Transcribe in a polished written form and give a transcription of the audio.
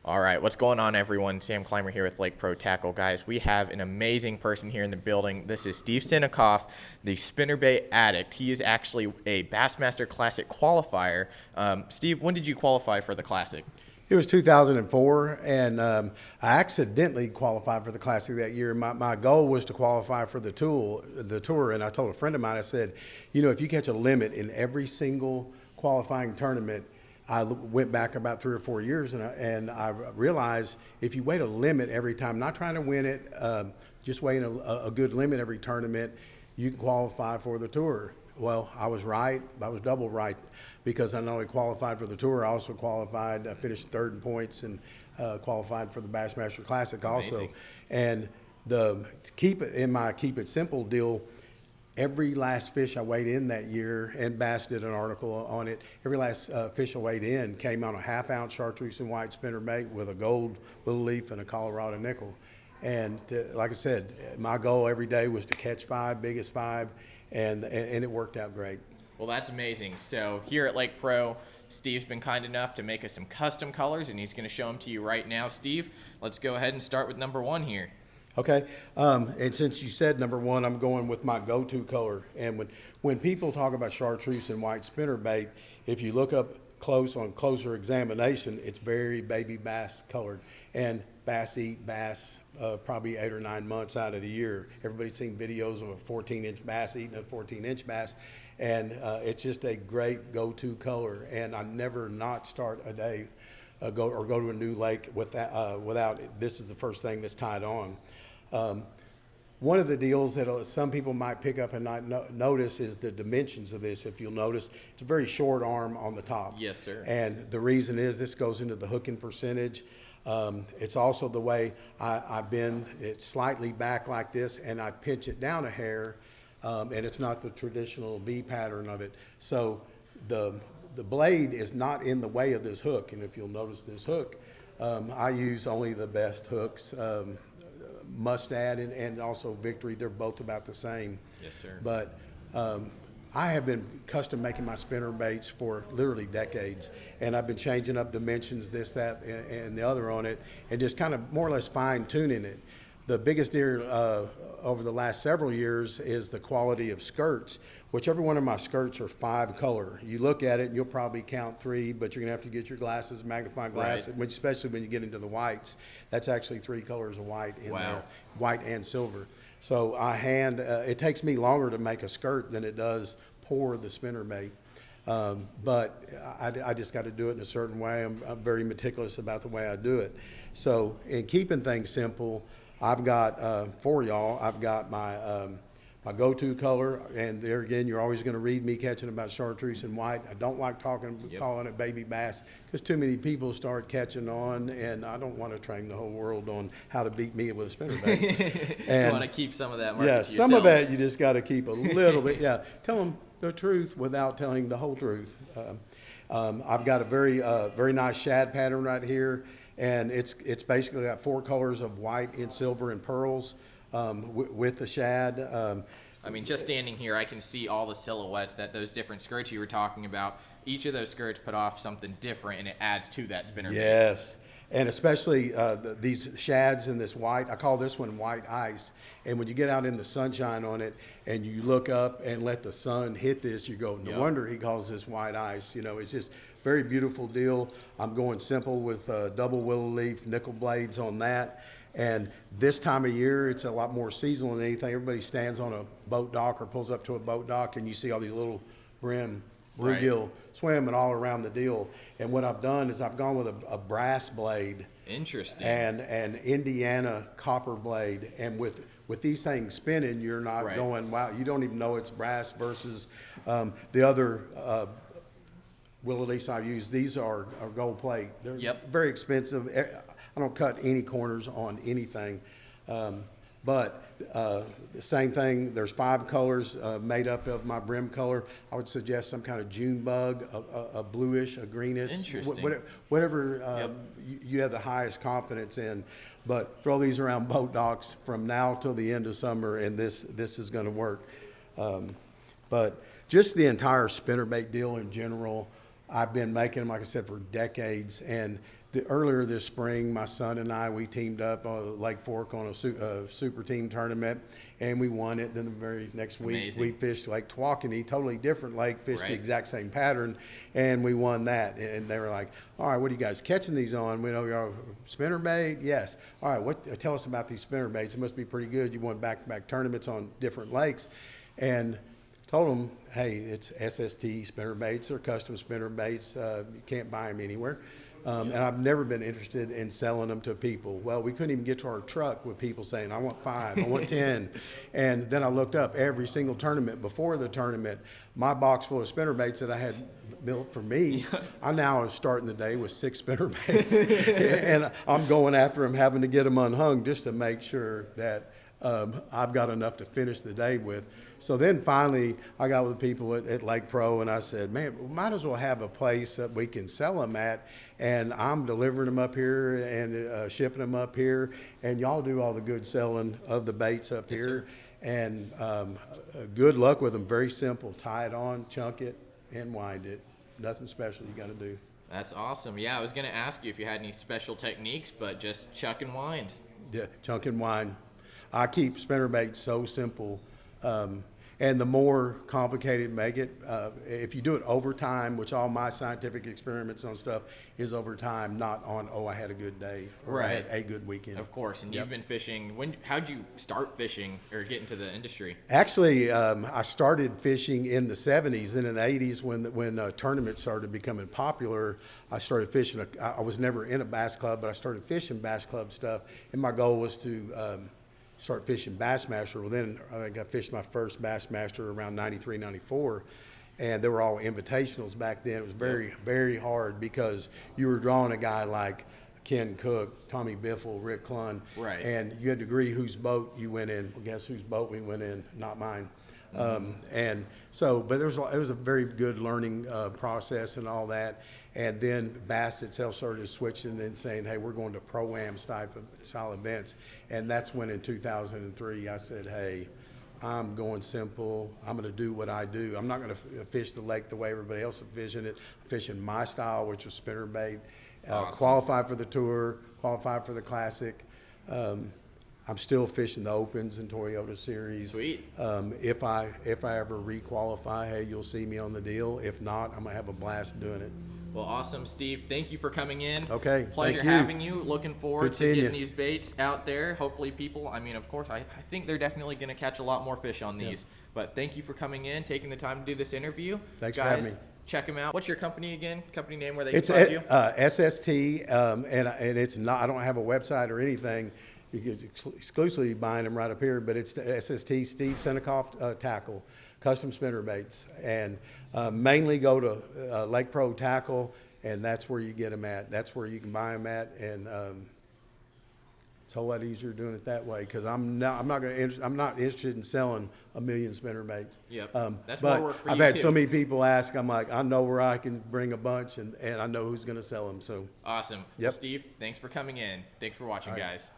All right, what's going on, everyone? Sam Clymer here with Lake Pro Tackle. Guys, we have an amazing person here in the building. This is Steve Sennicoff, the spinnerbait addict. He is actually a Bassmaster Classic qualifier. Steve, when did you qualify for the Classic? It was 2004, and I accidentally qualified for the Classic that year. My goal was to qualify for the tour, and I told a friend of mine, I said, you know, if you catch a limit in every single qualifying tournament, I went back about 3 or 4 years, and I realized if you wait a limit every time, not trying to win it, just waiting a good limit every tournament, you can qualify for the tour. Well, I was right. I was double right, because I not only qualified for the tour, I also qualified, finished third in points, and qualified for the Bassmaster Classic also. Amazing. And to keep it simple deal, every last fish I weighed in that year, and Bass did an article on it, every last fish I weighed in came on a half-ounce chartreuse and white spinnerbait with a gold willow leaf and a Colorado nickel. And like I said, my goal every day was to catch 5, biggest 5, and it worked out great. Well, that's amazing. So here at Lake Pro, Steve's been kind enough to make us some custom colors, and he's going to show them to you right now. Steve, let's go ahead and start with number 1 here. Okay, and since you said number 1, I'm going with my go-to color. And when people talk about chartreuse and white spinnerbait, if you look up on closer examination, it's very baby bass colored. And bass eat bass probably 8 or 9 months out of the year. Everybody's seen videos of a 14-inch bass eating a 14-inch bass, and it's just a great go-to color. And I never not start a day go to a new lake without this is the first thing that's tied on. One of the deals that some people might pick up and not notice is the dimensions of this. If you'll notice, it's a very short arm on the top. Yes, sir. And the reason is this goes into the hooking percentage. It's also the way I bend it slightly back like this, and I pinch it down a hair, and it's not the traditional V pattern of it. So the blade is not in the way of this hook. And if you'll notice this hook, I use only the best hooks. Mustad and also Victory, they're both about the same. Yes, sir. But I have been custom making my spinner baits for literally decades, and I've been changing up dimensions, this, that, and the other on it, and just kind of more or less fine tuning it. The biggest deal over the last several years is the quality of skirts, which every one of my skirts are 5 color. You look at it and you'll probably count 3, but you're gonna have to get your glasses, magnifying glasses, Right. especially when you get into the whites. That's actually 3 colors of white in Wow. there, white and silver. So it takes me longer to make a skirt than it does pour the spinnerbait. But I just got to do it in a certain way. I'm very meticulous about the way I do it. So in keeping things simple, I've got, for y'all, I've got my go-to color, and there again, you're always going to read me catching about chartreuse and white. I don't like calling it baby bass, because too many people start catching on, and I don't want to train the whole world on how to beat me with a spinnerbait. You want to keep some of that market Yeah, to some of yourself. that you just got to keep a little bit. Yeah, tell them the truth without telling the whole truth. I've got a very nice shad pattern right here, and it's basically got 4 colors of white and silver and pearls with the shad. I mean, just standing here, I can see all the silhouettes that those different skirts you were talking about. Each of those skirts put off something different, and it adds to that spinnerbait. Yes, and especially these shads in this white. I call this one white ice. And when you get out in the sunshine on it, and you look up and let the sun hit this, you go, no wonder he calls this white ice. You know, it's just very beautiful deal. I'm going simple with double willow leaf, nickel blades on that. And this time of year, it's a lot more seasonal than anything. Everybody stands on a boat dock or pulls up to a boat dock, and you see all these little brim bluegill swimming all around the deal. And what I've done is I've gone with a brass blade. Interesting. And an Indiana copper blade. And with these things spinning, you're not going, wow, you don't even know it's brass versus the other willow leafs I've used. These are gold plate. They're very expensive. I don't cut any corners on anything. But the same thing, there's 5 colors made up of my brim color. I would suggest some kind of June bug, a bluish, a greenish. Interesting. Whatever you have the highest confidence in. But throw these around boat docks from now till the end of summer, and this is going to work. But just the entire spinnerbait deal in general, I've been making them, like I said, for decades. And earlier this spring, my son and I, we teamed up on Lake Fork on a super team tournament, and we won it. Then the very next week, Amazing. we fished Lake Tawakoni, totally different lake, fished the Right. exact same pattern, and we won that. And they were like, all right, what are you guys catching these on? We know you're spinnerbait? Yes. All right, tell us about these spinnerbaits. It must be pretty good. You won back-to-back tournaments on different lakes. And told them, hey, it's SST spinnerbaits or custom spinnerbaits. You can't buy them anywhere. And I've never been interested in selling them to people. Well, we couldn't even get to our truck with people saying, I want 5, I want 10. And then I looked up every single tournament before the tournament, my box full of spinnerbaits that I had built for me, I now am starting the day with 6 spinnerbaits. And I'm going after them, having to get them unhung just to make sure that I've got enough to finish the day with. So then finally, I got with the people at Lake Pro, and I said, man, we might as well have a place that we can sell them at, and I'm delivering them up here and shipping them up here, and y'all do all the good selling of the baits up here. And good luck with them. Very simple. Tie it on, chunk it, and wind it. Nothing special you got to do. That's awesome. Yeah, I was going to ask you if you had any special techniques, but just chuck and wind. Yeah, chunk and wind. I keep spinnerbaits so simple, and the more complicated make it, if you do it over time, which all my scientific experiments on stuff is over time, not on, oh, I had a good day or I had a good weekend. Of course, and you've been fishing. How'd you start fishing or get into the industry? Actually, I started fishing in the 70s, and in the 80s when tournaments started becoming popular, I started fishing. I was never in a bass club, but I started fishing bass club stuff, and my goal was to start fishing Bassmaster. Well, then I think I fished my first Bassmaster around 93, 94, and they were all invitationals back then. It was very, very hard because you were drawing a guy like Ken Cook, Tommy Biffle, Rick Clunn, right. And you had to agree whose boat you went in. Well, guess whose boat we went in? Not mine. And so, but it was a very good learning process and all that. And then Bass itself started switching and saying, hey, we're going to Pro-Am style events. And that's when in 2003 I said, hey, I'm going simple. I'm going to do what I do. I'm not going to fish the lake the way everybody else is fishing it. I'm fishing my style, which was spinnerbait. Awesome. Qualified for the tour, qualified for the classic. I'm still fishing the Opens and Toyota Series. Sweet. If I ever re-qualify, hey, you'll see me on the deal. If not, I'm going to have a blast doing it. Well, awesome, Steve. Thank you for coming in. Okay, Pleasure thank you. having you. Looking forward Good to seeing getting you. these baits out there. Hopefully people, I mean, of course, I think they're definitely going to catch a lot more fish on these. But thank you for coming in, taking the time to do this interview. Thanks for Guys, having me. check them out. What's your company again? Company name where they It's can find you? SST, and it's not. I don't have a website or anything. You can exclusively buying them right up here, but it's the SST Steve Sennicoff Tackle, custom spinnerbaits, and mainly go to Lake Pro Tackle, and that's where you get them at. That's where you can buy them at, and it's a whole lot easier doing it that way because I'm not interested in selling 1 million spinnerbaits. Yep. That's but more work for I've you, had too. so many people ask. I'm like, I know where I can bring a bunch, and I know who's going to sell them. So Awesome. Yep. Steve, thanks for coming in. Thanks for watching, guys.